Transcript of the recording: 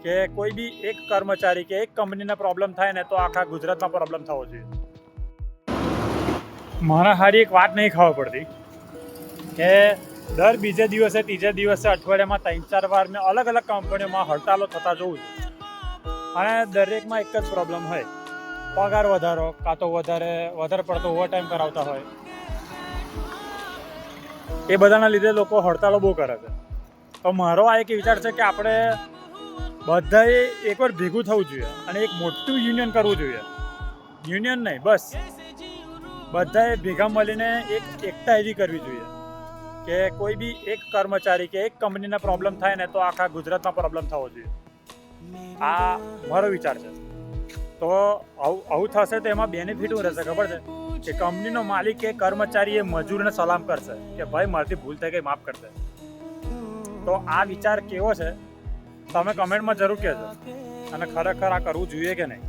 કે કોઈ બી એક કર્મચારી કે એક કંપનીને પ્રોબ્લેમ થાય ને તો આખા ગુજરાતમાં પ્રોબ્લેમ થવો જોઈએ. મને હારી એક વાત નહીં ખબર પડતી કે દર બીજે દિવસે ત્રીજે દિવસે અઠવાડિયામાં 3-4 વાર મેં અલગ અલગ કંપનીઓમાં હડતાલો થતા જોઉં છું અને દરેકમાં એક જ પ્રોબ્લેમ હોય, પગાર વધારો કાં તો વધારે પડતો ઓવરટાઈમ કરાવતા હોય. એ બધાના લીધે લોકો હડતાલો બહુ કરે છે. તો મારો આ એક વિચાર છે કે આપણે બધાએ એકવાર ભેગું થવું જોઈએ અને એક મોટું યુનિયન કરવું જોઈએ. યુનિયન નહીં, બસ બધાએ ભેગા મળીને એક એકતા એવી કરવી જોઈએ કે કોઈ બી એક કર્મચારી કે એક કંપનીને પ્રોબ્લેમ થાય ને તો આખા ગુજરાતમાં પ્રોબ્લેમ થવો જોઈએ. આ મારો વિચાર છે. તો આવું થશે તો એમાં બેનિફિટ શું રહેશે ખબર છે કે કંપનીનો માલિક કે કર્મચારી એ મજૂરને સલામ કરશે કે ભાઈ મારાથી ભૂલ થઈ ગઈ, માફ કરશે. તો આ વિચાર કેવો છે તમે કમેન્ટમાં જરૂર કહેજો અને ખરેખર આ કરવું જોઈએ કે નહીં.